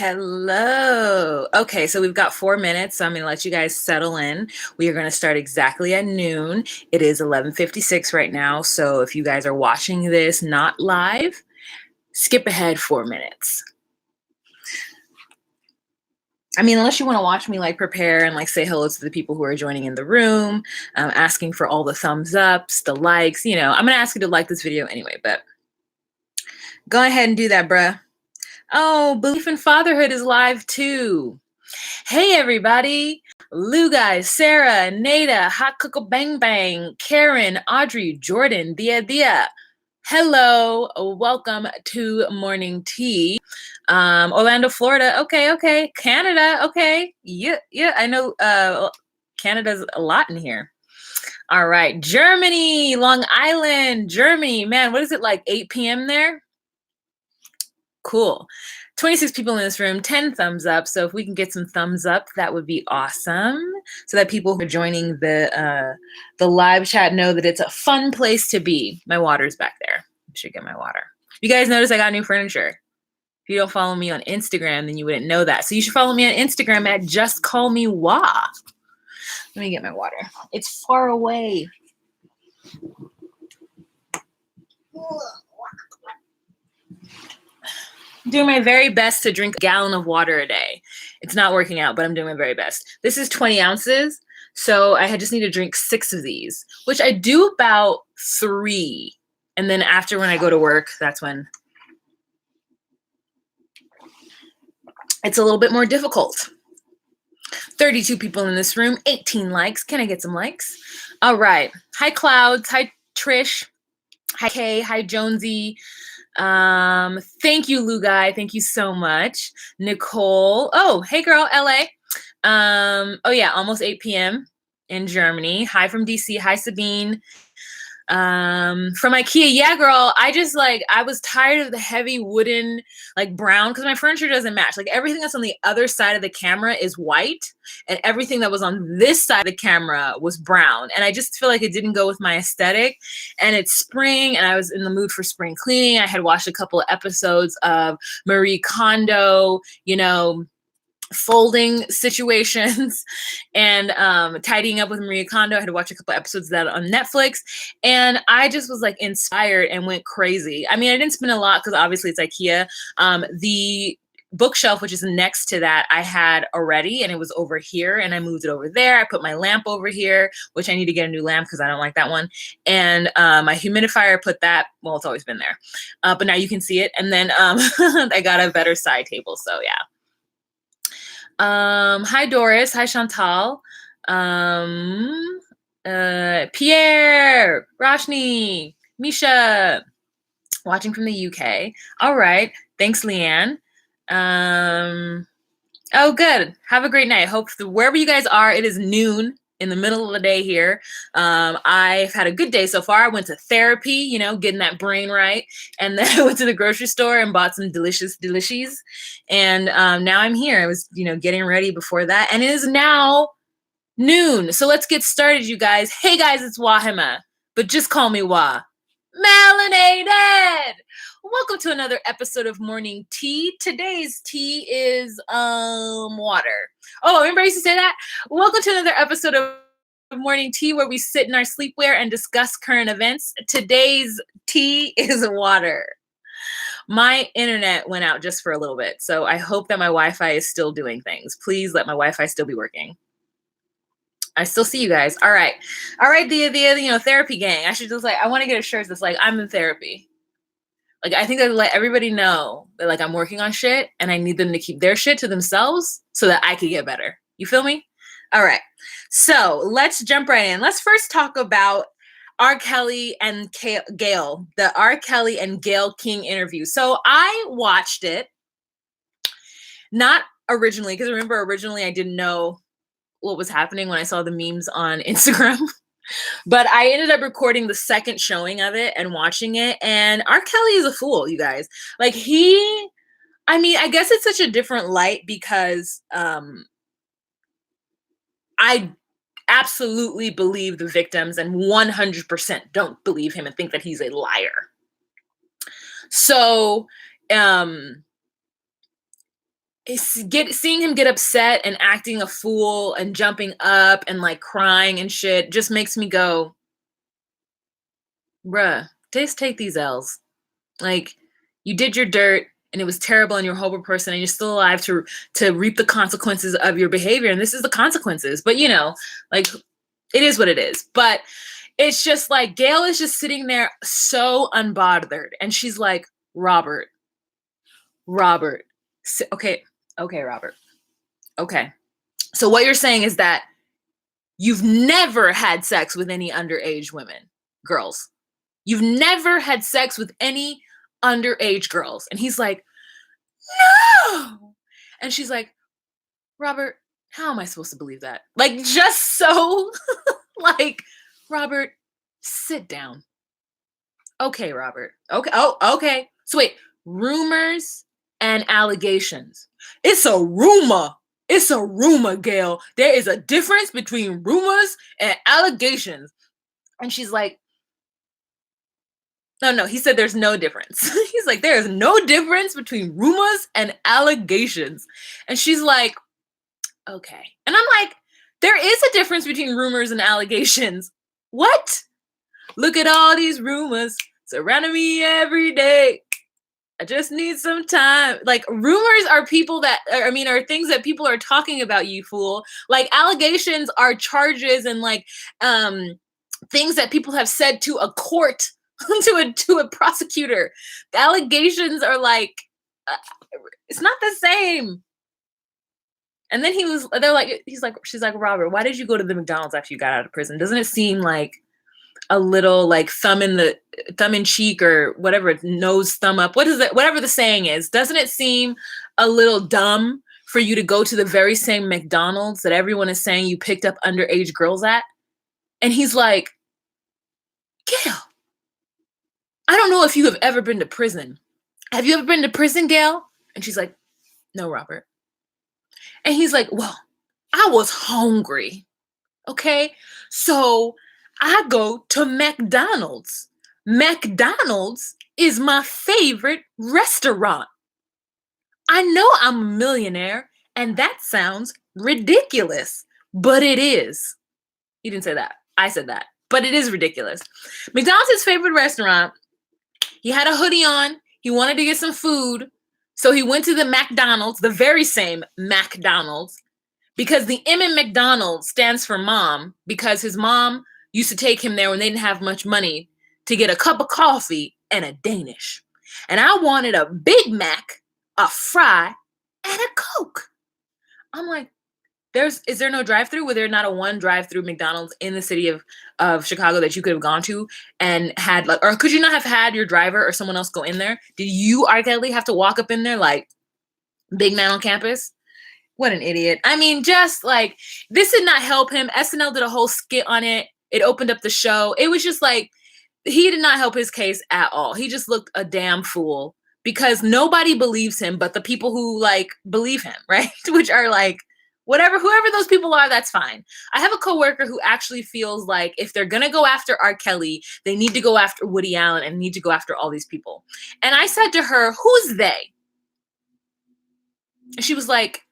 Hello. Okay, so we've got 4 minutes, so I'm going to let you guys settle in. We are going to start exactly at noon. It is 11:56 right now, so if you guys are watching this not live, skip ahead 4 minutes. I mean, unless you want to watch me like prepare and like say hello to the people who are joining in the room, asking for all the thumbs ups, the likes, I'm going to ask you to like this video anyway, but go ahead and do that, bruh. Oh, Belief in Fatherhood is live too. Hey everybody, Lou guys, Sarah, Nada, Hot Cocoa Bang Bang, Karen, Audrey, Jordan, Dia. Hello, welcome to Morning Tea. Orlando, Florida, okay. Canada, okay. Yeah, I know Canada's a lot in here. All right, Germany, Long Island, Germany. Man, what is it, like 8 p.m. there? Cool. 26 people in this room, 10 thumbs up. So if we can get some thumbs up, that would be awesome. So that people who are joining the live chat know that it's a fun place to be. My water's back there. I should get my water. You guys notice I got new furniture. If you don't follow me on Instagram, then you wouldn't know that. So you should follow me on Instagram at Just Call Me Wah. Let me get my water. It's far away. Doing my very best to drink a gallon of water a day. It's not working out, but I'm doing my very best. This is 20 ounces, so I just need to drink 6 of these, which I do about 3. And then after when I go to work, that's when it's a little bit more difficult. 32 people in this room, 18 likes. Can I get some likes? All right. Hi, Clouds. Hi, Trish. Hi, Kay. Hi, Jonesy. Thank you, Lou Guy. Thank you so much. Nicole. Oh, hey girl, LA. Oh yeah, almost 8 p.m. in Germany. Hi from DC. Hi, Sabine. From IKEA. Yeah, girl. I was tired of the heavy wooden, like brown, because my furniture doesn't match. Like everything that's on the other side of the camera is white, and everything that was on this side of the camera was brown. And I just feel like it didn't go with my aesthetic. And it's spring, and I was in the mood for spring cleaning. I had watched a couple of episodes of Marie Kondo, folding situations and tidying up with Maria Kondo. I had to watch a couple episodes of that on Netflix, and I just was like inspired and went crazy. I mean, I didn't spend a lot because obviously it's IKEA. The bookshelf, which is next to that, I had already, and it was over here, and I moved it over there. I put my lamp over here, which I need to get a new lamp because I don't like that one. And my humidifier, I put that, well, it's always been there, but now you can see it. And then I got a better side table, so yeah. Hi Doris, hi Chantal, Pierre, Roshni, Misha, watching from the UK. All right, thanks Leanne. Oh good, have a great night. Hope wherever you guys are, it is noon in the middle of the day here. I've had a good day so far. I went to therapy, getting that brain right. And then I went to the grocery store and bought some delicious. And now I'm here. I was, getting ready before that. And it is now noon. So let's get started, you guys. Hey guys, it's Wahima, but just call me Wah. Melanated! Welcome to another episode of Morning Tea. Today's tea is water. Oh, remember I used to say that? Welcome to another episode of Morning Tea where we sit in our sleepwear and discuss current events. Today's tea is water. My internet went out just for a little bit, so I hope that my Wi-Fi is still doing things. Please let my Wi-Fi still be working. I still see you guys. All right, the therapy gang. I should just I want to get a shirt that's like I'm in therapy. Like I think that let everybody know that like I'm working on shit and I need them to keep their shit to themselves so that I can get better. You feel me? All right. So let's jump right in. Let's first talk about R. Kelly and Gayle, the R. Kelly and Gayle King interview. So I watched it, not originally, because remember originally I didn't know what was happening when I saw the memes on Instagram. But I ended up recording the second showing of it and watching it. And R. Kelly is a fool, you guys. Like I guess it's such a different light because I absolutely believe the victims and 100% don't believe him and think that he's a liar. So seeing him get upset and acting a fool and jumping up and like crying and shit just makes me go, bruh, just take these L's. Like, you did your dirt and it was terrible and you're a horrible person and you're still alive to reap the consequences of your behavior. And this is the consequences. But you know, like, it is what it is. But it's just like Gayle is just sitting there so unbothered. And she's like, Robert. Okay, Robert. Okay. So what you're saying is that you've never had sex with any underage girls. You've never had sex with any underage girls. And he's like, no. And she's like, Robert, how am I supposed to believe that? Like, just so like, Robert, sit down. Okay, Robert. Okay. Oh, okay. So wait, rumors and allegations. It's a rumor. It's a rumor, Gayle. There is a difference between rumors and allegations. And she's like, no, he said there's no difference. He's like, there is no difference between rumors and allegations. And she's like, okay. And I'm like, there is a difference between rumors and allegations. What? Look at all these rumors surrounding me every day. I just need some time. Like, rumors are are things that people are talking about, you fool. Like, allegations are charges and like things that people have said to a court, to a prosecutor. The allegations are like, it's not the same. And then she's like, Robert, why did you go to the McDonald's after you got out of prison? Doesn't it seem like a little like thumb in cheek or whatever, nose thumb up? What is it? Whatever the saying is, doesn't it seem a little dumb for you to go to the very same McDonald's that everyone is saying you picked up underage girls at? And he's like, Gayle, I don't know if you have ever been to prison. Have you ever been to prison, Gayle? And she's like, no, Robert. And he's like, well, I was hungry. Okay. So I go to McDonald's. McDonald's is my favorite restaurant. I know I'm a millionaire and that sounds ridiculous, but it is. He didn't say that. I said that, but it is ridiculous. McDonald's is his favorite restaurant. He had a hoodie on. He wanted to get some food. So he went to the McDonald's, the very same McDonald's, because the M in McDonald's stands for mom, because his mom used to take him there when they didn't have much money to get a cup of coffee and a Danish. And I wanted a Big Mac, a fry, and a Coke. I'm like, is there no drive-through? Was there not a one drive-through McDonald's in the city of Chicago that you could have gone to and had like, or could you not have had your driver or someone else go in there? Did you, R. Kelly, have to walk up in there like big man on campus? What an idiot. I mean, just like, this did not help him. SNL did a whole skit on it. It opened up the show. It was just like, he did not help his case at all. He just looked a damn fool because nobody believes him but the people who like believe him, right? Which are like, whoever those people are, that's fine. I have a coworker who actually feels like if they're going to go after R. Kelly, they need to go after Woody Allen and need to go after all these people. And I said to her, who's they? And she was like,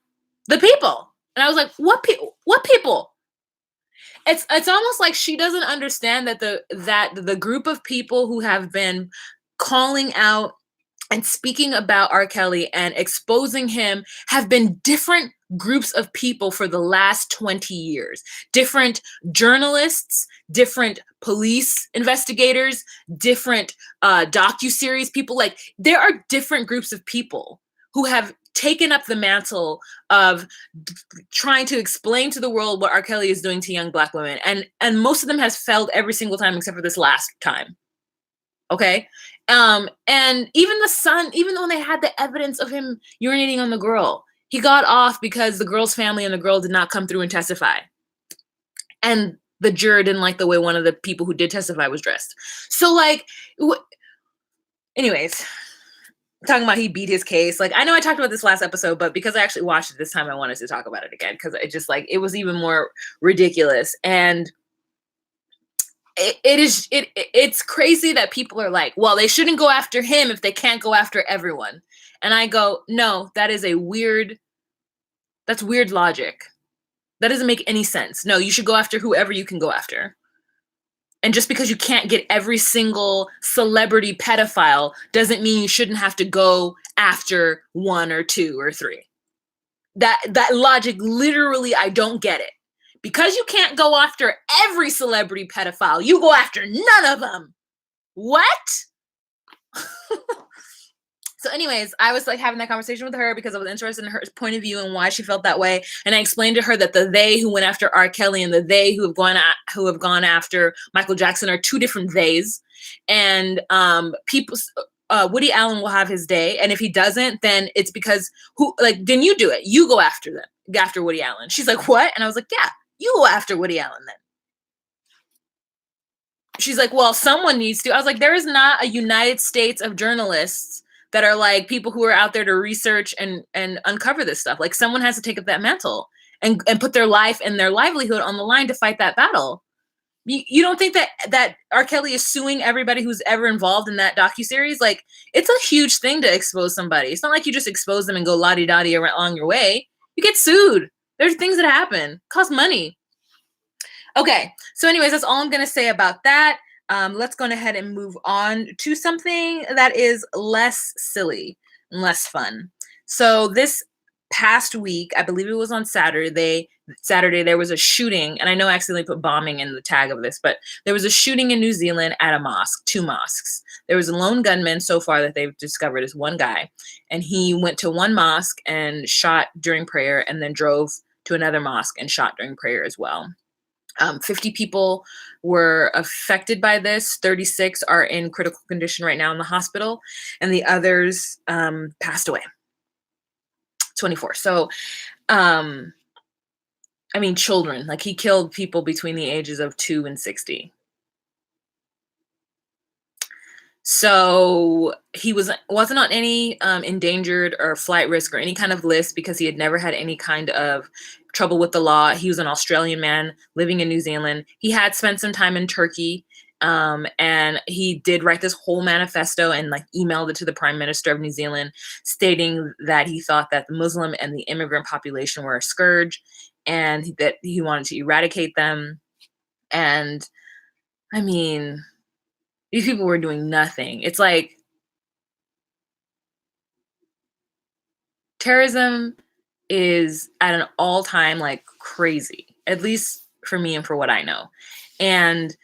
the people. And I was like, what people? It's almost like she doesn't understand that the group of people who have been calling out and speaking about R. Kelly and exposing him have been different groups of people for the last 20 years. Different journalists, different police investigators, different docuseries people. Like, there are different groups of people who have taken up the mantle of trying to explain to the world what R. Kelly is doing to young Black women. And most of them has failed every single time except for this last time. Okay. And even the son, even though they had the evidence of him urinating on the girl, he got off because the girl's family and the girl did not come through and testify. And the juror didn't like the way one of the people who did testify was dressed. So like, anyways, talking about he beat his case. Like, I know I talked about this last episode, but because I actually watched it this time, I wanted to talk about it again because it just like, it was even more ridiculous. And it's crazy that people are like, well, they shouldn't go after him if they can't go after everyone. And I go, no, that is a weird That's weird logic. That doesn't make any sense. No, you should go after whoever you can go after. And just because you can't get every single celebrity pedophile doesn't mean you shouldn't have to go after one or two or three. That logic, literally, I don't get it. Because you can't go after every celebrity pedophile, you go after none of them. What? So anyways, I was like having that conversation with her because I was interested in her point of view and why she felt that way. And I explained to her that the they who went after R. Kelly and the they who have gone after Michael Jackson are two different theys. And Woody Allen will have his day, and if he doesn't, then it's because then you do it. You go after them, after Woody Allen. She's like, what? And I was like, yeah, you go after Woody Allen then. She's like, well, someone needs to. I was like, there is not a United States of journalists that are like people who are out there to research and uncover this stuff. Like, someone has to take up that mantle and put their life and their livelihood on the line to fight that battle. You don't think that R. Kelly is suing everybody who's ever involved in that docuseries? Like, it's a huge thing to expose somebody. It's not like you just expose them and go la-di-da-di along your way. You get sued. There's things that happen. It costs money. Okay, so anyways, that's all I'm going to say about that. Let's go ahead and move on to something that is less silly and less fun. So this past week, I believe it was on Saturday, there was a shooting, and I know I accidentally put bombing in the tag of this, but there was a shooting in New Zealand at a mosque, 2 mosques. There was a lone gunman so far that they've discovered is one guy, and he went to one mosque and shot during prayer and then drove to another mosque and shot during prayer as well. 50 people were affected by this. 36 are in critical condition right now in the hospital, and the others passed away. 24. So, I mean, children. Like, he killed people between the ages of 2 and 60. So he wasn't on any endangered or flight risk or any kind of list because he had never had any kind of trouble with the law. He was an Australian man living in New Zealand. He had spent some time in Turkey, and he did write this whole manifesto and like emailed it to the Prime Minister of New Zealand, stating that he thought that the Muslim and the immigrant population were a scourge and that he wanted to eradicate them. And I mean, these people were doing nothing. It's like terrorism is at an all-time like crazy, at least for me and for what I know. And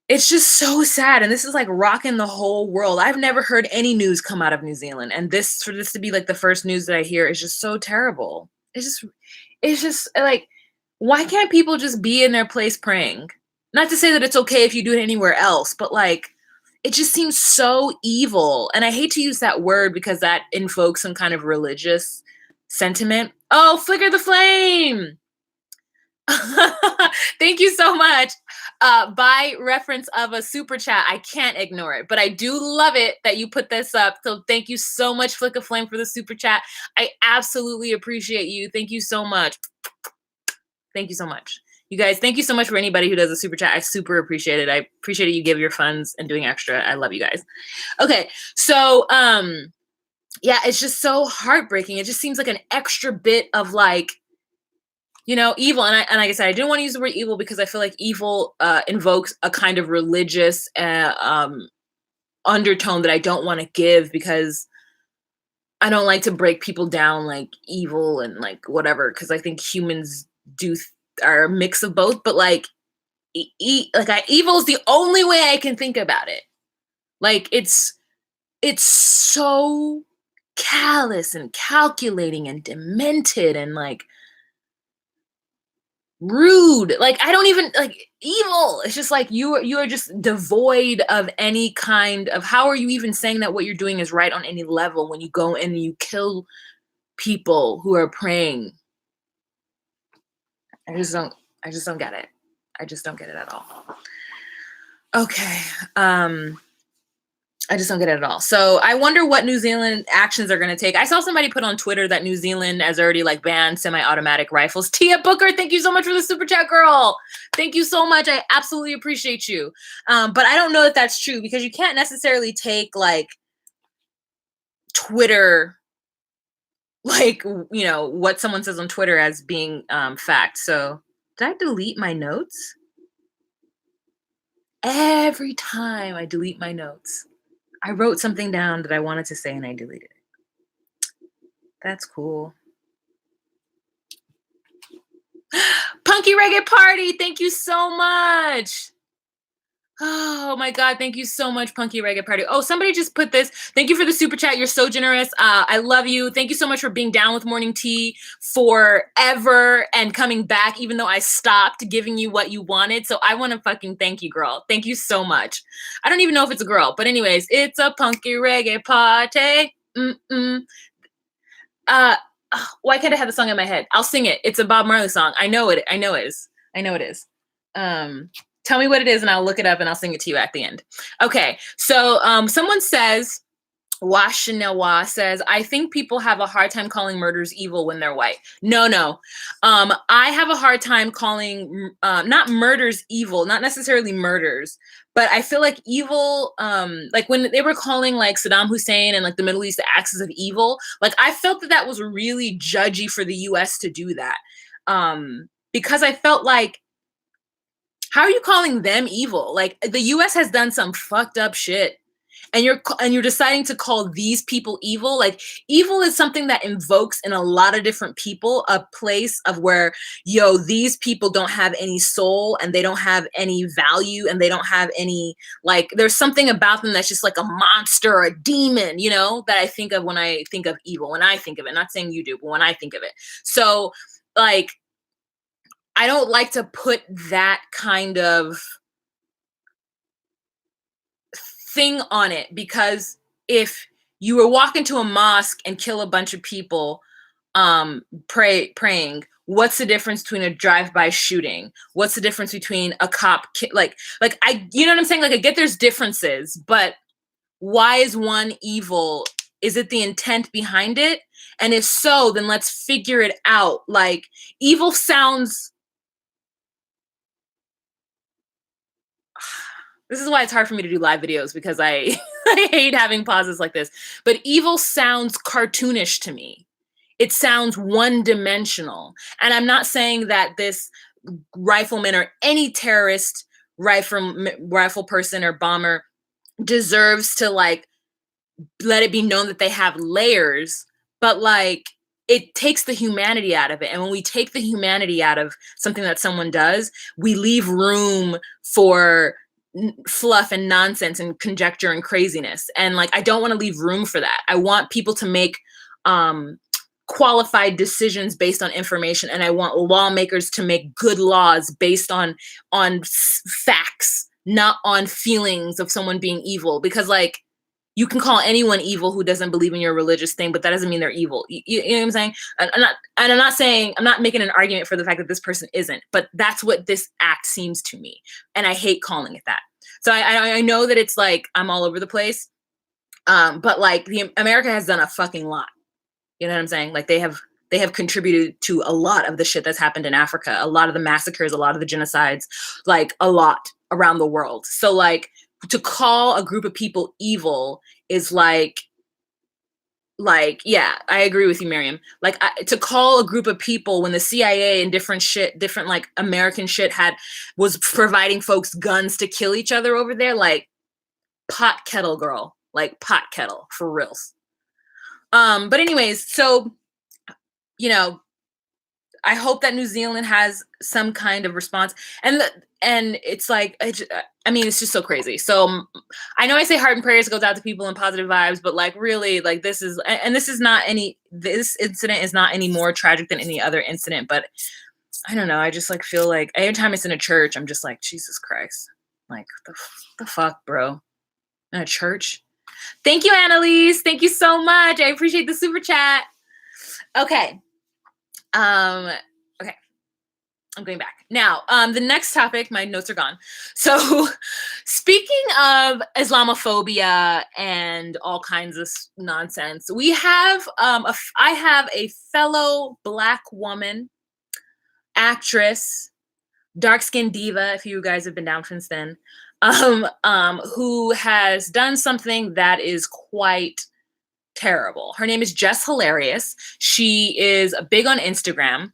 it's just so sad. And this is like rocking the whole world. I've never heard any news come out of New Zealand. And for this to be like the first news that I hear is just so terrible. It's just like, why can't people just be in their place praying? Not to say that it's okay if you do it anywhere else, but like, it just seems so evil. And I hate to use that word because that invokes some kind of religious sentiment. Oh, flicker the flame. Thank you so much. By reference of a super chat, I can't ignore it, but I do love it that you put this up. So thank you so much, Flicker Flame, for the super chat. I absolutely appreciate you. Thank you so much. Thank you so much. You guys, thank you so much for anybody who does a super chat. I super appreciate it. I appreciate it. You give your funds and doing extra. I love you guys. Okay. So, yeah, it's just so heartbreaking. It just seems like an extra bit of like, evil. And like I said, I didn't want to use the word evil because I feel like evil invokes a kind of religious undertone that I don't want to give because I don't like to break people down like evil and like whatever, because I think humans are a mix of both. But like, evil is the only way I can think about it. Like, it's so callous and calculating and demented and like rude. Like, I don't even like evil. It's just like you are just devoid of any kind of, how are you even saying that what you're doing is right on any level when you go in and you kill people who are praying? I just don't get it. I just don't get it at all. Okay. I just don't get it at all. So I wonder what New Zealand actions are going to take. I saw somebody put on Twitter that New Zealand has already like banned semi-automatic rifles. Tia Booker, thank you so much for the super chat, girl. Thank you so much. I absolutely appreciate you. But I don't know if that's true because you can't necessarily take like Twitter like, what someone says on Twitter as being fact. So did I delete my notes? Every time I delete my notes, I wrote something down that I wanted to say and I deleted it. That's cool. Punky Reggae Party, thank you so much. Oh my God, thank you so much, Punky Reggae Party. Oh, somebody just put this. Thank you for the super chat. You're so generous. I love you. Thank you so much for being down with morning tea forever and coming back, even though I stopped giving you what you wanted. So I want to fucking thank you, girl. Thank you so much. I don't even know if it's a girl, but anyways, it's a Punky Reggae Party. Why can't I have the song in my head? I'll sing it. It's a Bob Marley song. I know it. I know it is. I know it is. Tell me what it is and I'll look it up and I'll sing it to you at the end. Okay. So someone says, Washinawa says, I think people have a hard time calling murders evil when they're white. No. I have a hard time calling not murders evil, not necessarily murders, but I feel like evil, like when they were calling like Saddam Hussein and like the Middle East the axis of evil, like I felt that was really judgy for the US to do that. Because I felt like, how are you calling them evil? Like the US has done some fucked up shit. And you're deciding to call these people evil. Like evil is something that invokes in a lot of different people a place of where, these people don't have any soul and they don't have any value and they don't have any, like, there's something about them that's just like a monster or a demon, that I think of when I think of evil, when I think of it. Not saying you do, but when I think of it. So like, I don't like to put that kind of thing on it, because if you were walking to a mosque and kill a bunch of people praying, what's the difference between a drive-by shooting? What's the difference between a cop like I, you know what I'm saying? Like I get there's differences, but why is one evil? Is it the intent behind it? And if so, then let's figure it out. Like evil sounds, this is why it's hard for me to do live videos, because I I hate having pauses like this. But evil sounds cartoonish to me. It sounds one-dimensional. And I'm not saying that this rifleman or any terrorist rifle person or bomber deserves to like let it be known that they have layers, but like it takes the humanity out of it. And when we take the humanity out of something that someone does, we leave room for fluff and nonsense and conjecture and craziness. And like I don't want to leave room for that. I want people to make qualified decisions based on information, and I want lawmakers to make good laws based on facts, not on feelings of someone being evil. Because like you can call anyone evil who doesn't believe in your religious thing, but that doesn't mean they're evil. You know what I'm saying? I'm not making an argument for the fact that this person isn't, but that's what this act seems to me. And I hate calling it that. So I know that it's like, I'm all over the place. But like America has done a fucking lot. You know what I'm saying? Like they have contributed to a lot of the shit that's happened in Africa, a lot of the massacres, a lot of the genocides, like a lot around the world. So like to call a group of people evil is like, yeah, I agree with you, Miriam. Like to call a group of people when the CIA and different like American shit was providing folks guns to kill each other over there, like pot kettle girl, like pot kettle for reals. But anyways, so, I hope that New Zealand has some kind of response. And it's like, it's just so crazy. So I know I say heart and prayers goes out to people and positive vibes, but like really, like this incident is not any more tragic than any other incident. But I don't know. I just like feel like every time it's in a church, I'm just like, Jesus Christ, like the fuck, bro, in a church. Thank you, Annalise. Thank you so much. I appreciate the super chat. Okay. Okay. I'm going back. Now, the next topic, my notes are gone. So speaking of Islamophobia and all kinds of nonsense, we have, I have a fellow Black woman, actress, dark-skinned diva, if you guys have been down since then, who has done something that is quite terrible. Her name is Jess Hilarious. She is big on Instagram.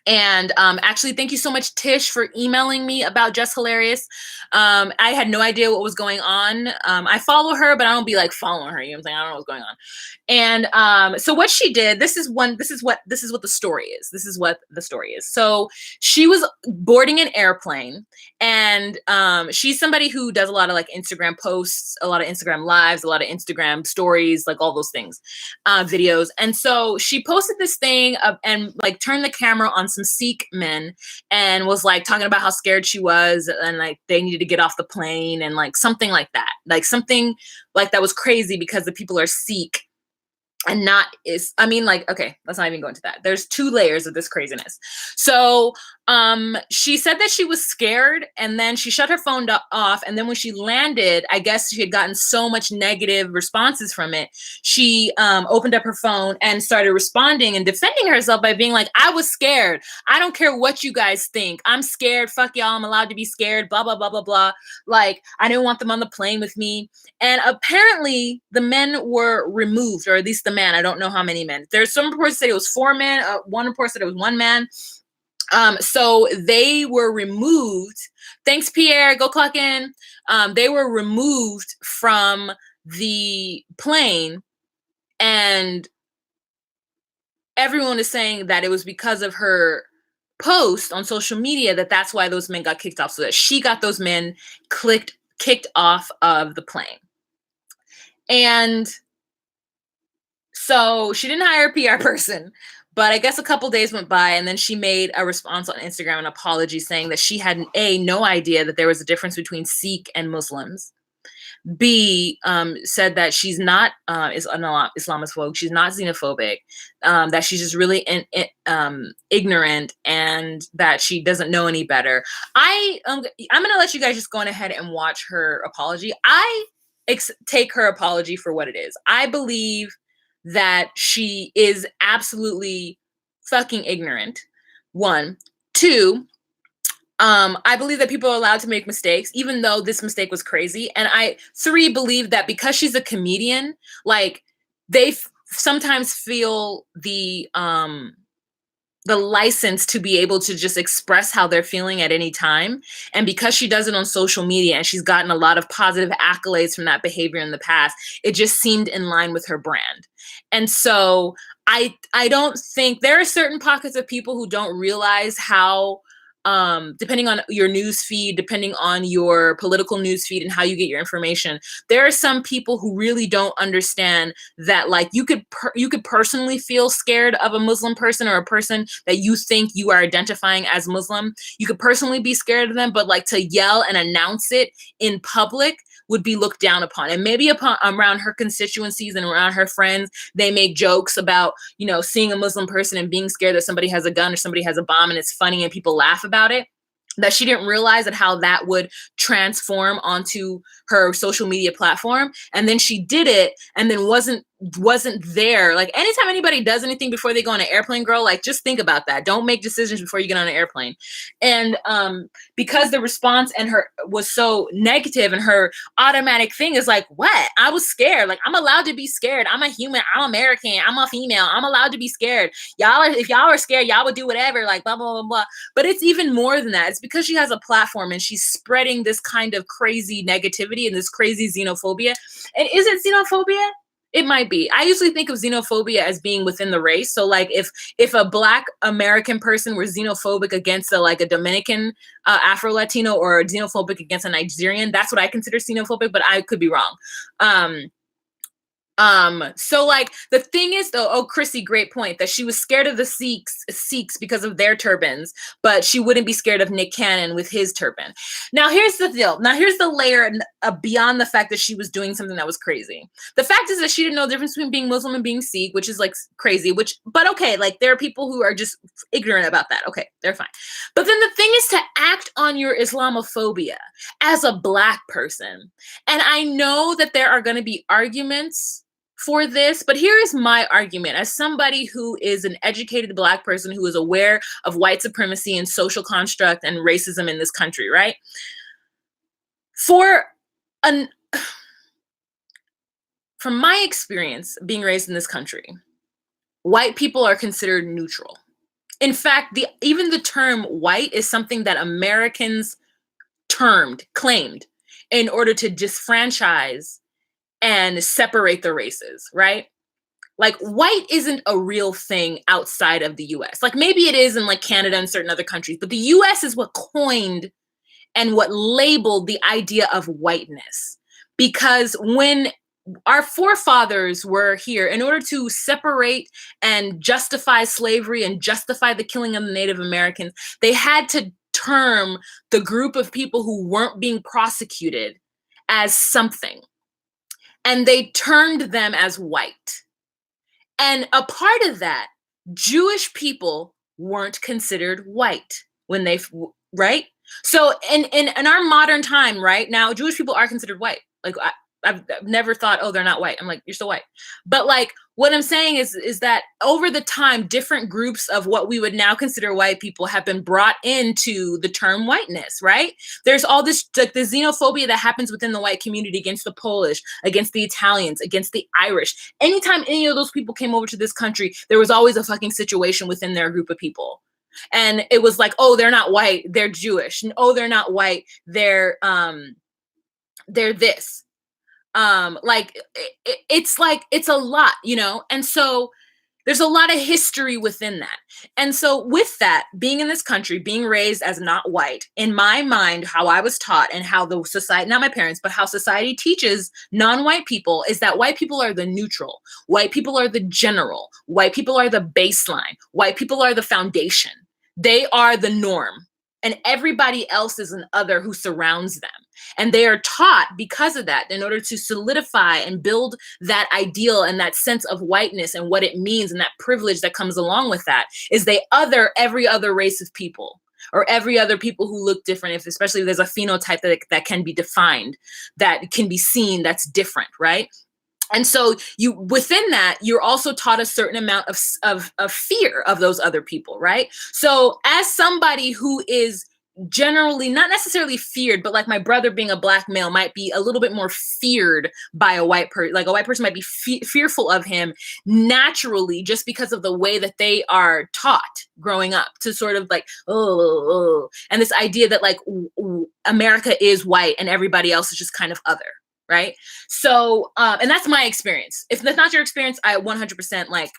And actually, thank you so much, Tish, for emailing me about Jess Hilarious. I had no idea what was going on. I follow her, but I don't be like following her. You know what I'm saying? I don't know what's going on. And so what she did, this is what the story is. This is what the story is. So she was boarding an airplane, and she's somebody who does a lot of like Instagram posts, a lot of Instagram lives, a lot of Instagram stories, like all those things, videos. And so she posted this thing and like turned the camera on some Sikh men and was like talking about how scared she was and like they needed to get off the plane and like something like that. Like something like that was crazy because the people are Sikh and not is, I mean, like, okay, let's not even go into that. There's 2 layers of this craziness. So she said that she was scared, and then she shut her phone off. And then when she landed, I guess she had gotten so much negative responses from it. She opened up her phone and started responding and defending herself by being like, I was scared. I don't care what you guys think. I'm scared. Fuck y'all. I'm allowed to be scared. Blah, blah, blah, blah, blah. Like, I didn't want them on the plane with me. And apparently the men were removed, or at least the man. I don't know how many men. There's some reports that said it was 4 men. One report said it was 1 man. So they were removed. Thanks, Pierre. Go clock in. They were removed from the plane, and everyone is saying that it was because of her post on social media that's why those men got kicked off, so that she got those men kicked off of the plane. And so she didn't hire a PR person, but I guess a couple days went by, and then she made a response on Instagram, an apology, saying that she had no idea that there was a difference between Sikh and Muslims. B, said that she's not Islamophobic, she's not xenophobic, that she's just really ignorant, and that she doesn't know any better. I'm gonna let you guys just go on ahead and watch her apology. I take her apology for what it is. I believe that she is absolutely fucking ignorant. 1. 2, I believe that people are allowed to make mistakes, even though this mistake was crazy. And 3, believe that because she's a comedian, like they sometimes feel the license to be able to just express how they're feeling at any time. And because she does it on social media and she's gotten a lot of positive accolades from that behavior in the past, it just seemed in line with her brand. And so I don't think there are certain pockets of people who don't realize how, depending on your news feed, depending on your political news feed and how you get your information, there are some people who really don't understand that, like, you could personally feel scared of a Muslim person or a person that you think you are identifying as Muslim. You could personally be scared of them, but like to yell and announce it in public would be looked down upon. And maybe around her constituencies and around her friends, they make jokes about, seeing a Muslim person and being scared that somebody has a gun or somebody has a bomb, and it's funny and people laugh about it. That she didn't realize that how that would transform onto her social media platform. And then she did it and then wasn't there. Like, anytime anybody does anything before they go on an airplane, girl, like, just think about that. Don't make decisions before you get on an airplane. And because the response and her was so negative, and her automatic thing is like, what? I was scared. Like, I'm allowed to be scared. I'm a human. I'm American. I'm a female. I'm allowed to be scared. If y'all are scared, y'all would do whatever, like blah, blah, blah, blah. But it's even more than that. It's because she has a platform and she's spreading this kind of crazy negativity and this crazy xenophobia. And is it xenophobia? It might be. I usually think of xenophobia as being within the race. So like if a Black American person were xenophobic against a Dominican Afro-Latino, or xenophobic against a Nigerian, that's what I consider xenophobic, but I could be wrong. So like the thing is though, Chrissy, great point, that she was scared of the Sikhs because of their turbans, but she wouldn't be scared of Nick Cannon with his turban. Now here's the deal. Now here's the layer beyond the fact that she was doing something that was crazy. The fact is that she didn't know the difference between being Muslim and being Sikh, which is like crazy, but okay, like there are people who are just ignorant about that. Okay, they're fine. But then the thing is to act on your Islamophobia as a Black person. And I know that there are going to be arguments for this, but here is my argument as somebody who is an educated Black person who is aware of white supremacy and social construct and racism in this country, right? From my experience being raised in this country, white people are considered neutral. In fact, even the term white is something that Americans claimed in order to disfranchise and separate the races, right? Like white isn't a real thing outside of the US. Like maybe it is in like Canada and certain other countries, but the US is what coined and what labeled the idea of whiteness. Because when our forefathers were here, in order to separate and justify slavery and justify the killing of the Native Americans, they had to term the group of people who weren't being prosecuted as something. And they termed them as white. And a part of that, Jewish people weren't considered white when right? So in our modern time, right now, Jewish people are considered white. Like I've never thought, oh, they're not white. I'm like, you're still white. But like what I'm saying is that over the time, different groups of what we would now consider white people have been brought into the term whiteness, right? There's all this like the xenophobia that happens within the white community against the Polish, against the Italians, against the Irish. Anytime any of those people came over to this country, there was always a fucking situation within their group of people. And it was like, oh, they're not white, they're Jewish. And oh, they're not white, they're this. It's like it's a lot, you know? And so there's a lot of history within that. And so with that, being in this country, being raised as not white, in my mind, how I was taught and how the society, not my parents, but how society teaches non-white people is that white people are the neutral. White people are the general. White people are the baseline. White people are the foundation. They are the norm. And everybody else is an other who surrounds them. And they are taught because of that, in order to solidify and build that ideal and that sense of whiteness and what it means and that privilege that comes along with that, is they other every other race of people or every other people who look different, especially if there's a phenotype that can be defined, that can be seen, that's different, right? And so you within that, you're also taught a certain amount of fear of those other people, right? So as somebody who is generally not necessarily feared, but like my brother being a black male might be a little bit more feared by a white person, like a white person might be fearful of him naturally just because of the way that they are taught growing up to sort of like, oh. And this idea that like America is white and everybody else is just kind of other. Right. So, and that's my experience. If that's not your experience, I 100% like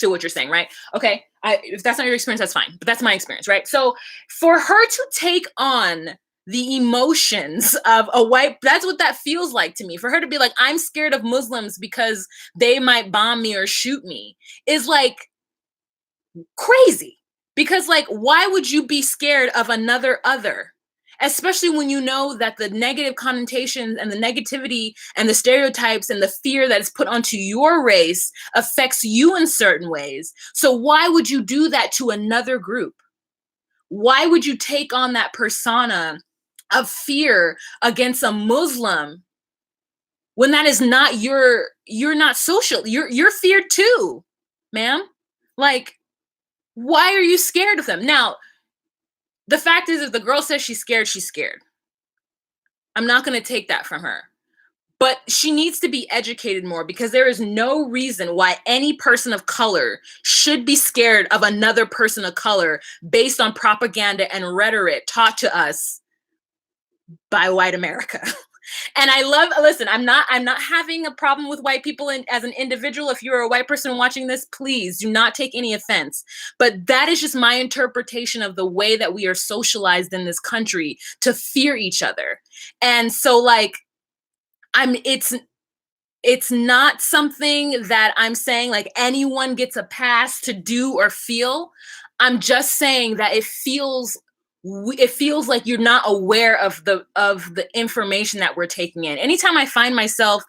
to what you're saying. Right. Okay. If that's not your experience, that's fine. But that's my experience. Right. So for her to take on the emotions of a white, that's what that feels like to me. For her to be like, I'm scared of Muslims because they might bomb me or shoot me is like crazy. Because like, why would you be scared of another other? Especially when you know that the negative connotations and the negativity and the stereotypes and the fear that is put onto your race affects you in certain ways. So why would you do that to another group? Why would you take on that persona of fear against a Muslim when that is not you're not social, you're feared too, ma'am? Like, why are you scared of them? Now, the fact is, if the girl says she's scared, she's scared. I'm not going to take that from her. But she needs to be educated more, because there is no reason why any person of color should be scared of another person of color based on propaganda and rhetoric taught to us by white America. And listen, I'm not having a problem with white people as an individual. If you're a white person watching this, please do not take any offense. But that is just my interpretation of the way that we are socialized in this country to fear each other. And so like, it's not something that I'm saying like anyone gets a pass to do or feel. I'm just saying that it feels like you're not aware of the information that we're taking in. Anytime I find myself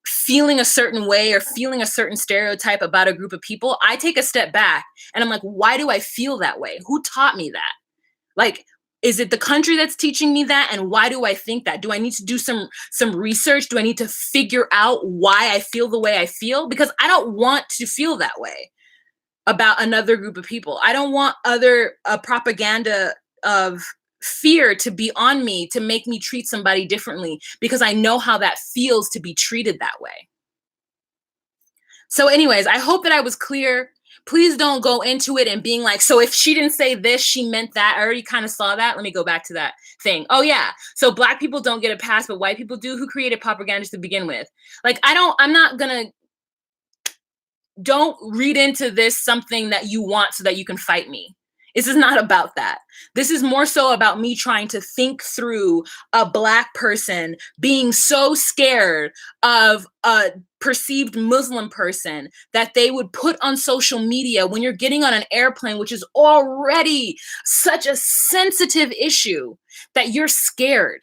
feeling a certain way or feeling a certain stereotype about a group of people, I take a step back and I'm like, why do I feel that way? Who taught me that? Like, is it the country that's teaching me that? And why do I think that? Do I need to do some research? Do I need to figure out why I feel the way I feel? Because I don't want to feel that way about another group of people. I don't want other propaganda of fear to be on me to make me treat somebody differently, because I know how that feels to be treated that way. So anyways, I hope that I was clear. Please don't go into it and being like, so if she didn't say this, she meant that. I already kind of saw that. Let me go back to that thing. Oh yeah. So black people don't get a pass, but white people do. Who created propaganda to begin with? Like, I'm not gonna, don't read into this something that you want so that you can fight me. This is not about that. This is more so about me trying to think through a black person being so scared of a perceived Muslim person that they would put on social media when you're getting on an airplane, which is already such a sensitive issue, that you're scared.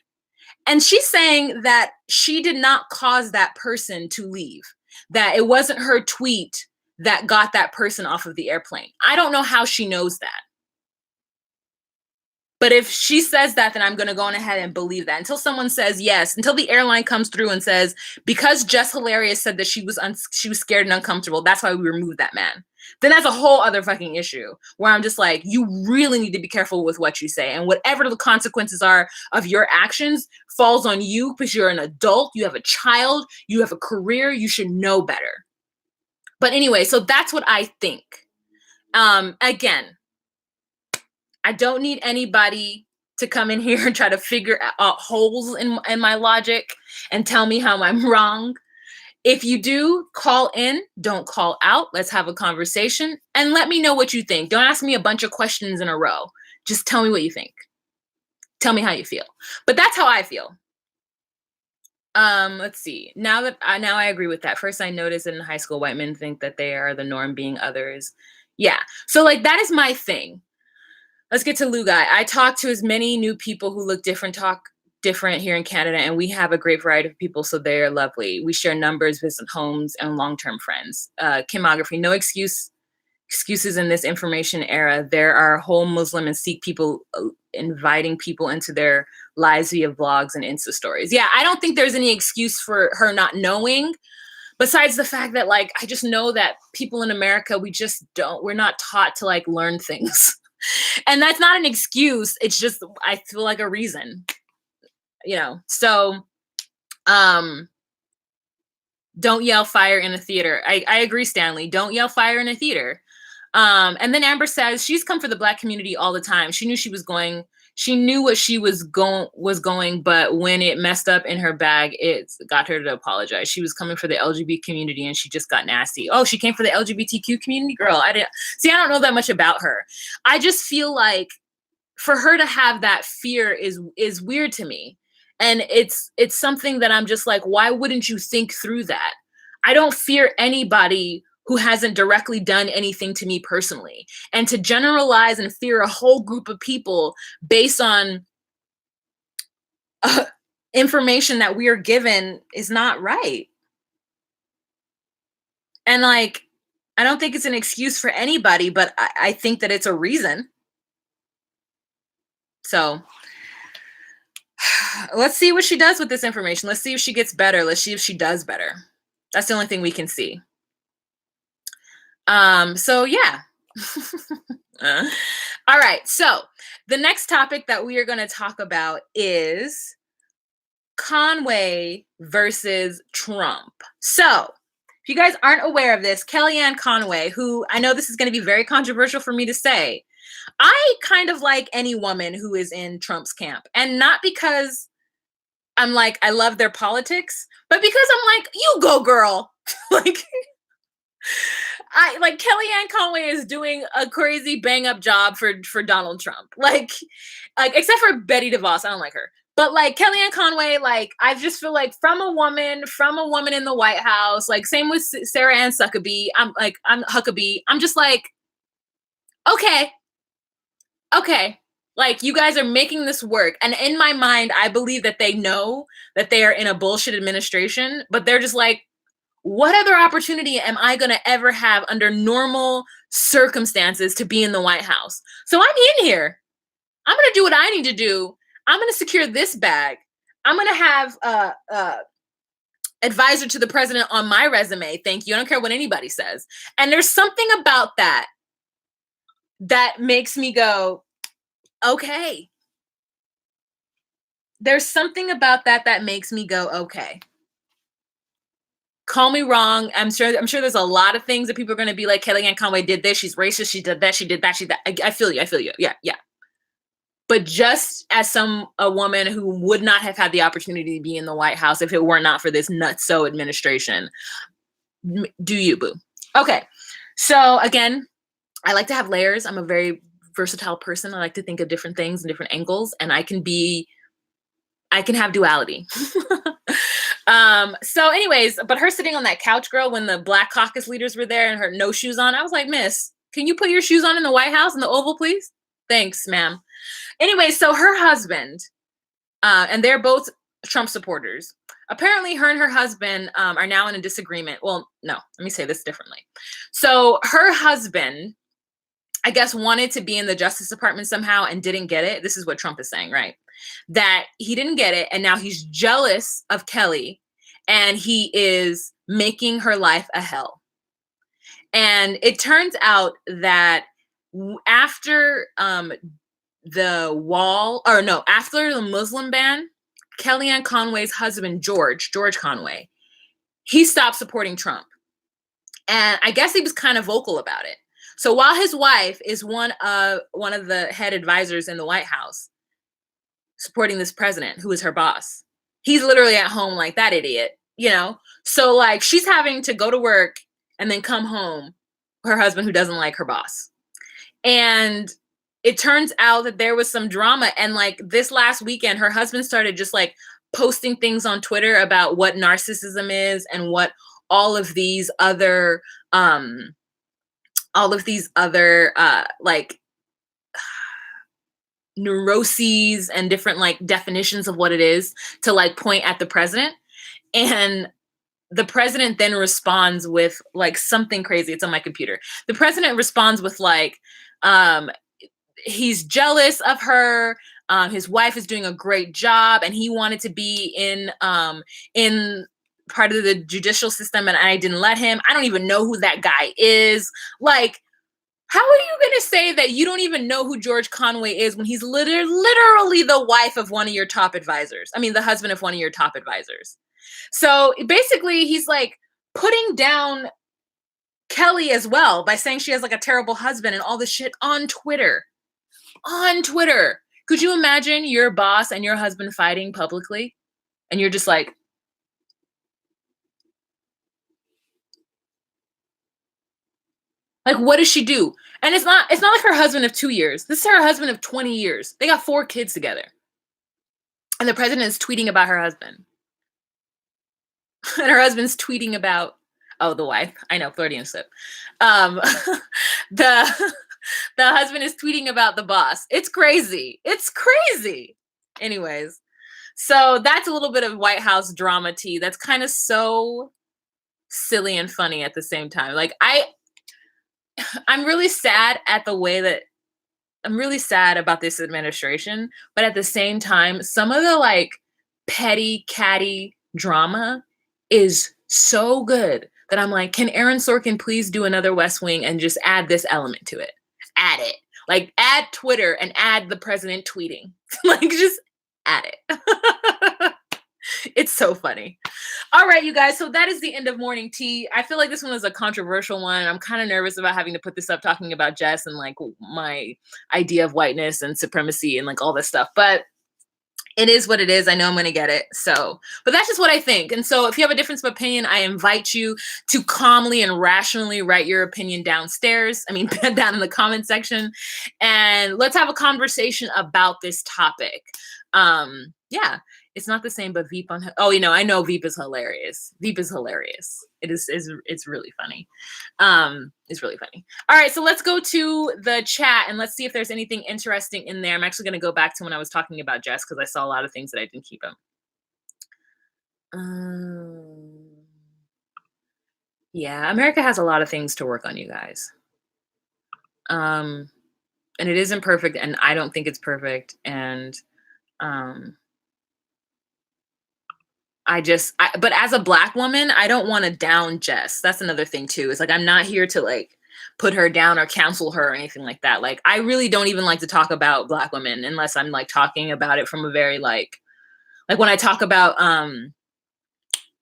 And she's saying that she did not cause that person to leave, that it wasn't her tweet that got that person off of the airplane. I don't know how she knows that. But if she says that, then I'm going to go on ahead and believe that until someone says yes, until the airline comes through and says, because Jess Hilarious said that she was scared and uncomfortable, that's why we removed that man. Then that's a whole other fucking issue where I'm just like, you really need to be careful with what you say. And whatever the consequences are of your actions falls on you because you're an adult, you have a child, you have a career, you should know better. But anyway, so that's what I think. Again, I don't need anybody to come in here and try to figure out holes in my logic and tell me how I'm wrong. If you do, call in, don't call out. Let's have a conversation and let me know what you think. Don't ask me a bunch of questions in a row. Just tell me what you think. Tell me how you feel. But that's how I feel. Let's see. Now I agree with that. First, I noticed that in high school, white men think that they are the norm, being others. Yeah. So like that is my thing. Let's get to Lou Guy. I talk to as many new people who look different, talk different here in Canada, and we have a great variety of people, so they're lovely. We share numbers, visit homes, and long-term friends. Kimography, no excuses in this information era. There are whole Muslim and Sikh people inviting people into their lives via vlogs and Insta stories. Yeah, I don't think there's any excuse for her not knowing, besides the fact that, like, I just know that people in America, we're not taught to, like, learn things. And that's not an excuse. It's just, I feel like a reason, So, don't yell fire in a theater. I agree, Stanley. Don't yell fire in a theater. And then Amber says she's come for the Black community all the time. She knew she knew what she was going, but when it messed up in her bag, it got her to apologize. She was coming for the LGBT community and she just got nasty. Oh, she came for the LGBTQ community? Girl, I don't know that much about her. I just feel like for her to have that fear is weird to me. And it's something that I'm just like, why wouldn't you think through that? I don't fear anybody who hasn't directly done anything to me personally. And to generalize and fear a whole group of people based on information that we are given is not right. And like, I don't think it's an excuse for anybody, but I think that it's a reason. So let's see what she does with this information. Let's see if she gets better. Let's see if she does better. That's the only thing we can see. So yeah. All right. So the next topic that we are going to talk about is Conway versus Trump. So if you guys aren't aware of this, Kellyanne Conway, who I know this is going to be very controversial for me to say, I kind of like any woman who is in Trump's camp, and not because I'm like, I love their politics, but because I'm like, you go girl. Like, Kellyanne Conway is doing a crazy bang up job for Donald Trump. Like except for Betty DeVos, I don't like her. But like Kellyanne Conway, like I just feel like from a woman in the White House, like same with Sarah Ann Huckabee. I'm Huckabee. I'm just like, okay. Like you guys are making this work. And in my mind, I believe that they know that they are in a bullshit administration, but they're just like, what other opportunity am I going to ever have under normal circumstances to be in the White House? So I'm in here. I'm going to do what I need to do. I'm going to secure this bag. I'm going to have advisor to the president on my resume. Thank you. I don't care what anybody says. And there's something about that makes me go, okay. There's something about that makes me go, okay. call me wrong. I'm sure there's a lot of things that people are going to be like, Kellyanne Conway did this. She's racist. She did that. She did that. She did that. I feel you. I feel you. Yeah. Yeah. But just as a woman who would not have had the opportunity to be in the White House if it were not for this nutso administration, do you, boo? Okay. So again, I like to have layers. I'm a very versatile person. I like to think of different things and different angles, and I can have duality. So anyways, but her sitting on that couch, girl, when the Black Caucus leaders were there and her no shoes on, I was like, miss, can you put your shoes on in the White House in the Oval, please? Thanks, ma'am. Anyway, so her husband, and they're both Trump supporters. Apparently her and her husband are now in a disagreement. Well, no, let me say this differently. So her husband, I guess, wanted to be in the Justice Department somehow and didn't get it. This is what Trump is saying, right? That he didn't get it, and now he's jealous of Kelly, and he is making her life a hell. And it turns out that after after the Muslim ban, Kellyanne Conway's husband, George Conway, he stopped supporting Trump. And I guess he was kind of vocal about it. So while his wife is one of the head advisors in the White House supporting this president who is her boss, he's literally at home like, that idiot, you know? So like, she's having to go to work and then come home, her husband who doesn't like her boss. And it turns out that there was some drama. And like this last weekend, her husband started just like posting things on Twitter about what narcissism is and what all of these other like neuroses and different like definitions of what it is to like point at the president. And the president then responds with like something crazy. It's on my computer. The president responds with like, he's jealous of her. His wife is doing a great job, and he wanted to be in part of the judicial system, and I didn't let him. I don't even know who that guy is. Like, how are you going to say that you don't even know who George Conway is when he's literally the wife of one of your top advisors? I mean, the husband of one of your top advisors. So basically, he's like putting down Kelly as well by saying she has like a terrible husband and all this shit on Twitter. On Twitter. Could you imagine your boss and your husband fighting publicly? And you're just like, what does she do? And it's not like her husband of 2 years. This is her husband of 20 years. They got 4 kids together. And the president is tweeting about her husband. And her husband's tweeting about, the wife. I know, Flirty slip. The husband is tweeting about the boss. It's crazy. It's crazy. Anyways, so that's a little bit of White House drama tea. That's kind of so silly and funny at the same time. Like I'm really sad at the way that I'm really sad about this administration, but at the same time, some of the like petty catty drama is so good that I'm like, can Aaron Sorkin please do another West Wing and just add this element to it? Add it. Like add Twitter and add the president tweeting. Like just add it. It's so funny. All right, you guys. So that is the end of morning tea. I feel like this one was a controversial one. I'm kind of nervous about having to put this up talking about Jess and like my idea of whiteness and supremacy and like all this stuff. But it is what it is. I know I'm going to get it. So, but that's just what I think. And so if you have a difference of opinion, I invite you to calmly and rationally write your opinion downstairs. down in the comment section, and let's have a conversation about this topic. Yeah, it's not the same, but Veep on, I know Veep is hilarious. Veep is hilarious. It's really funny. It's really funny. All right, so let's go to the chat and let's see if there's anything interesting in there. I'm actually going to go back to when I was talking about Jess because I saw a lot of things that I didn't keep them. Yeah, America has a lot of things to work on, you guys. And it isn't perfect, and I don't think it's perfect. And but as a Black woman, I don't want to down Jess. That's another thing too. It's like, I'm not here to like put her down or counsel her or anything like that. Like, I really don't even like to talk about Black women unless I'm like talking about it from a very like when I talk about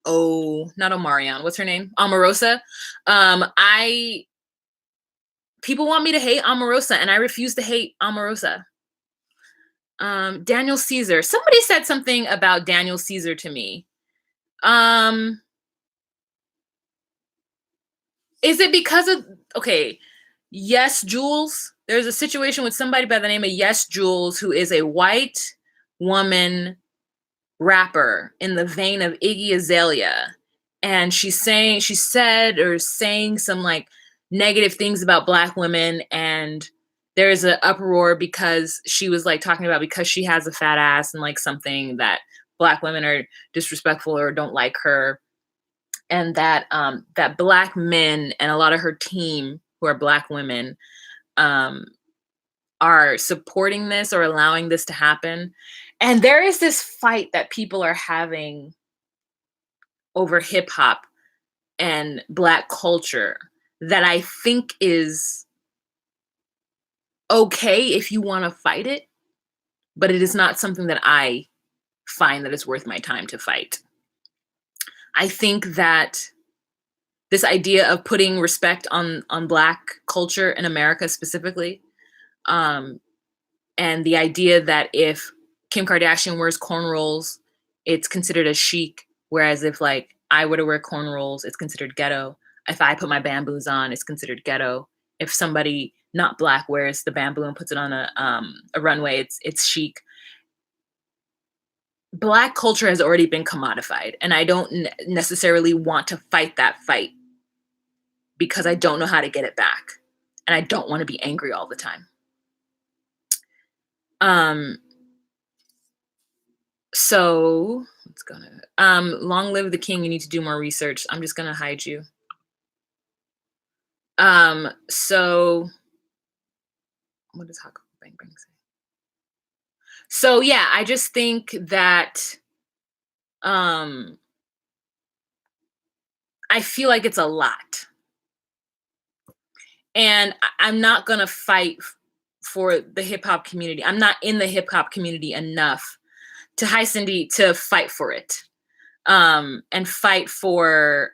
oh, not Omarion. What's her name? Omarosa. I People want me to hate Omarosa, and I refuse to hate Omarosa. Daniel Caesar. Somebody said something about Daniel Caesar to me. Um, is it because of okay? Yes, Jules. There's a situation with somebody by the name of Yes Jules, who is a white woman rapper in the vein of Iggy Azalea. And she said or saying some like negative things about Black women. And there's an uproar because she was like talking about because she has a fat ass and like something that Black women are disrespectful or don't like her. And that Black men and a lot of her team who are Black women um, are supporting this or allowing this to happen. And there is this fight that people are having over hip hop and Black culture that I think is okay if you want to fight it, but it is not something that I find that is worth my time to fight. I think that this idea of putting respect on Black culture in America specifically, um, and the idea that if Kim Kardashian wears cornrows, it's considered as chic, whereas if like I were to wear cornrows, it's considered ghetto. If I put my bamboos on, it's considered ghetto. If somebody not Black wears the bamboo and puts it on a runway, it's chic. Black culture has already been commodified, and I don't necessarily want to fight that fight because I don't know how to get it back, and I don't want to be angry all the time. So it's gonna long live the king. You need to do more research. I'm just gonna hide you. So what does Hako Bang Bang say? So yeah, I just think that um I feel like it's a lot. And I'm not gonna fight for the hip hop community. I'm not in the hip hop community enough to hi Cindy to fight for it. And fight for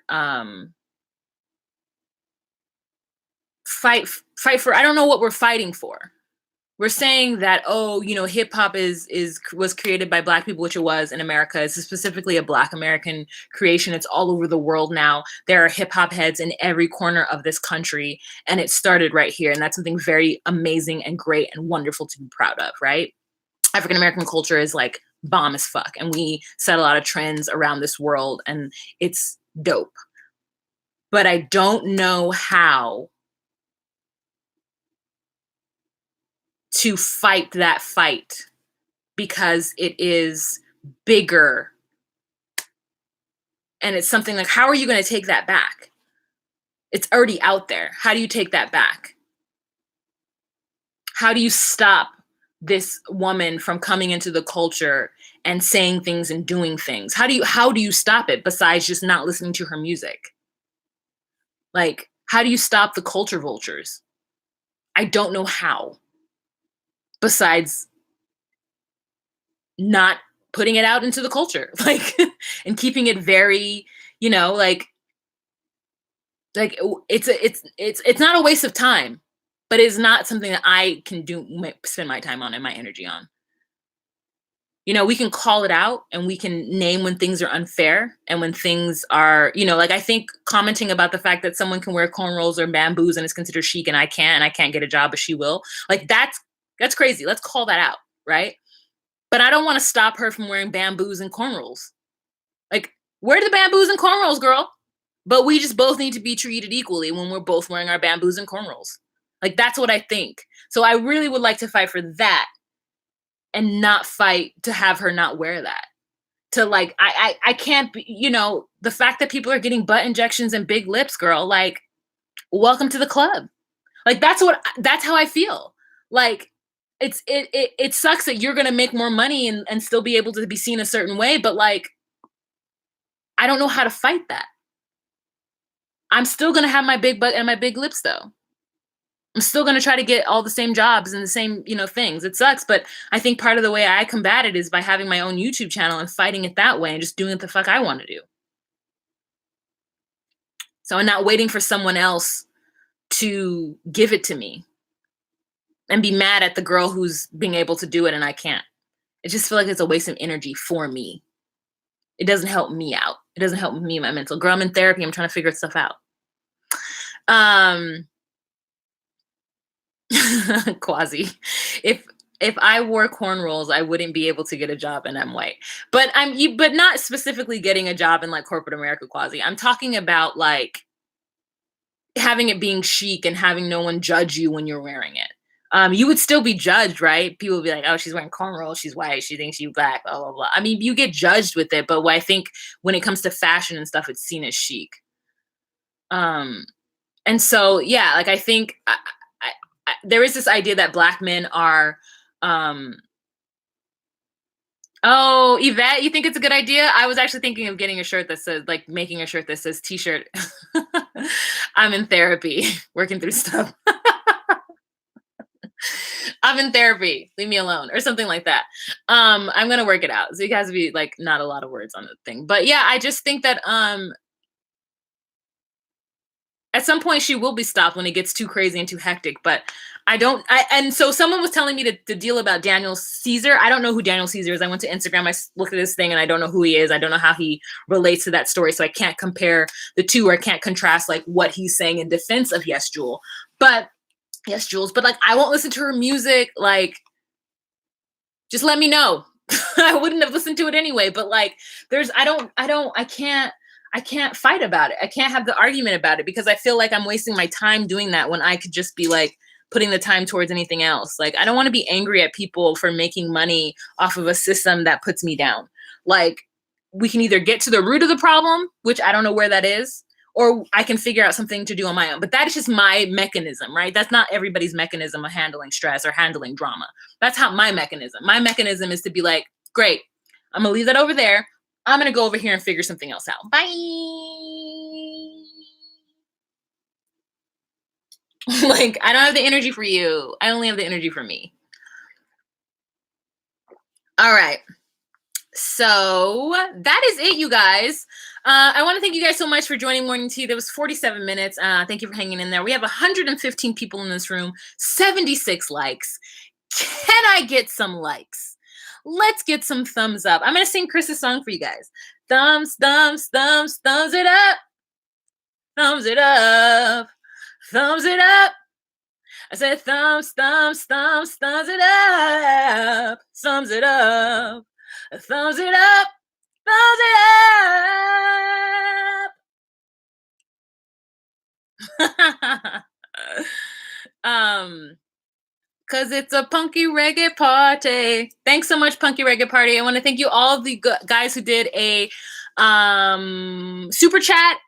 fight for I don't know what we're fighting for. We're saying that oh, you know, hip hop is was created by Black people, which it was in America. It's specifically a Black American creation. It's all over the world now. There are hip hop heads in every corner of this country, and it started right here. And that's something very amazing and great and wonderful to be proud of, right? African American culture is like bomb as fuck, and we set a lot of trends around this world, and it's dope. But I don't know how to fight that fight because it is bigger, and it's something like how are you going to take that back? It's already out there. How do you take that back? How do you stop this woman from coming into the culture and saying things and doing things? How do you stop it besides just not listening to her music? Like, how do you stop the culture vultures? I don't know how. Besides not putting it out into the culture, like, and keeping it very, you know, like it's not a waste of time, but it's not something that I can spend my time on and my energy on. You know, we can call it out and we can name when things are unfair and when things are, you know, like I think commenting about the fact that someone can wear cornrows or bamboos and it's considered chic and I can't get a job, but she will. Like that's crazy. Let's call that out, right? But I don't want to stop her from wearing bamboos and cornrows. Like, wear the bamboos and cornrows, girl. But we just both need to be treated equally when we're both wearing our bamboos and cornrows. Like, that's what I think. So I really would like to fight for that and not fight to have her not wear that. To like, I can't be, you know, the fact that people are getting butt injections and big lips, girl, like, welcome to the club. Like, that's how I feel. Like, it sucks that you're gonna make more money and still be able to be seen a certain way, but like, I don't know how to fight that. I'm still gonna have my big butt and my big lips though. I'm still gonna try to get all the same jobs and the same, you know, things. It sucks, but I think part of the way I combat it is by having my own YouTube channel and fighting it that way and just doing what the fuck I want to do. So I'm not waiting for someone else to give it to me and be mad at the girl who's being able to do it and I can't. I just feel like it's a waste of energy for me. It doesn't help me out. It doesn't help me, my mental. Girl, I'm in therapy. I'm trying to figure stuff out. Quasi. If I wore cornrows, I wouldn't be able to get a job, and I'm white. But but not specifically getting a job in like corporate America, Quasi. I'm talking about like having it being chic and having no one judge you when you're wearing it. You would still be judged, right? People would be like, "Oh, she's wearing cornrows. She's white. She thinks she's black." Blah blah blah. I mean, you get judged with it, but I think when it comes to fashion and stuff, it's seen as chic. And so, yeah, like I think there is this idea that Black men are. Oh, Yvette, you think it's a good idea? I was actually thinking of getting a shirt that says, like, making a shirt that says "T-shirt." I'm in therapy, working through stuff. I'm in therapy. Leave me alone, or something like that. I'm gonna work it out. So it has to be like not a lot of words on the thing, but yeah, I just think that at some point she will be stopped when it gets too crazy and too hectic. But and so someone was telling me to deal about Daniel Caesar. I don't know who Daniel Caesar is. I went to Instagram, I looked at this thing, and I don't know who he is. I don't know how he relates to that story. So I can't compare the two, or I can't contrast like what he's saying in defense of Yes Jewel. But yes, Jules, but like I won't listen to her music. Like, just let me know. I wouldn't have listened to it anyway. But like, I can't fight about it. I can't have the argument about it because I feel like I'm wasting my time doing that when I could just be like putting the time towards anything else. Like, I don't want to be angry at people for making money off of a system that puts me down. Like, we can either get to the root of the problem, which I don't know where that is, or I can figure out something to do on my own. But that is just my mechanism, right? That's not everybody's mechanism of handling stress or handling drama. That's how my mechanism is to be like, great, I'm gonna leave that over there. I'm gonna go over here and figure something else out. Bye. Like, I don't have the energy for you. I only have the energy for me. All right. So that is it, you guys. I want to thank you guys so much for joining Morning Tea. There was 47 minutes. Thank you for hanging in there. We have 115 people in this room, 76 likes. Can I get some likes? Let's get some thumbs up. I'm going to sing Chris's song for you guys. Thumbs, thumbs, thumbs, thumbs it up. Thumbs it up. Thumbs it up. I said thumbs, thumbs, thumbs, thumbs it up. Thumbs it up. Thumbs it up. Thumbs it up. Cause it's a punky reggae party. Thanks so much, Punky Reggae Party. I want to thank you all of the guys who did a super chat.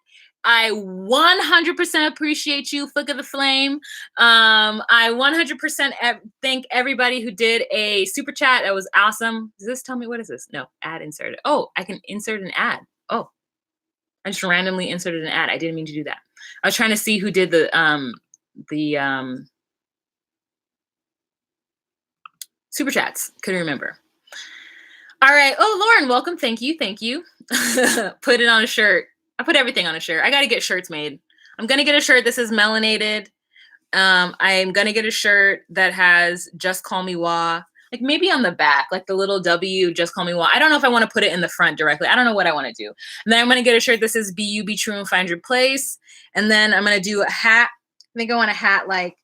I 100% appreciate you, Flick of the Flame. I 100% thank everybody who did a super chat. That was awesome. Does this tell me, what is this? No, ad inserted. Oh, I can insert an ad. Oh, I just randomly inserted an ad. I didn't mean to do that. I was trying to see who did the super chats. Couldn't remember. All right. Oh, Lauren, welcome. Thank you. Thank you. Put it on a shirt. I put everything on a shirt. I got to get shirts made. I'm going to get a shirt that says melanated. I'm going to get a shirt that has Just Call Me Wah. Like maybe on the back, like the little W, Just Call Me Wah. I don't know if I want to put it in the front directly. I don't know what I want to do. And then I'm going to get a shirt that says Be You, Be True, and Find Your Place. And then I'm going to do a hat. I think I want a hat like,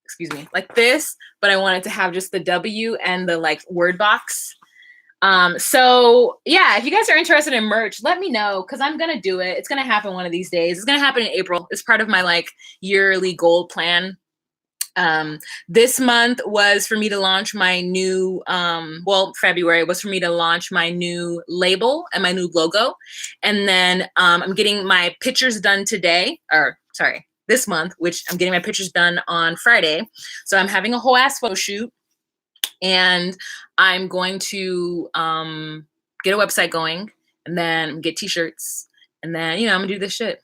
excuse me, like this, but I want it to have just the W and the like word box. So yeah, if you guys are interested in merch, let me know, because I'm gonna do it. It's gonna happen one of these days. It's gonna happen in April. It's part of my like yearly goal plan. This month was for me to launch my new February was for me to launch my new label and my new logo. And then I'm getting my pictures done today, or sorry, this month, which I'm getting my pictures done on Friday. So I'm having a whole ass photo shoot. And I'm going to get a website going, and then get t-shirts, and then, I'm gonna do this shit.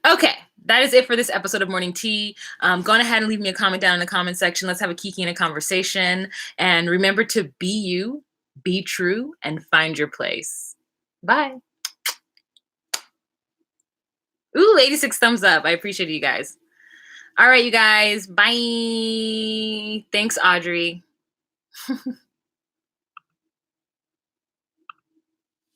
Okay, that is it for this episode of Morning Tea. Go on ahead and leave me a comment down in the comment section. Let's have a kiki and a conversation. And remember to be you, Be true and find your place. Bye. Ooh, 86 thumbs up. I appreciate you guys. All right, you guys. Bye. Thanks, Audrey.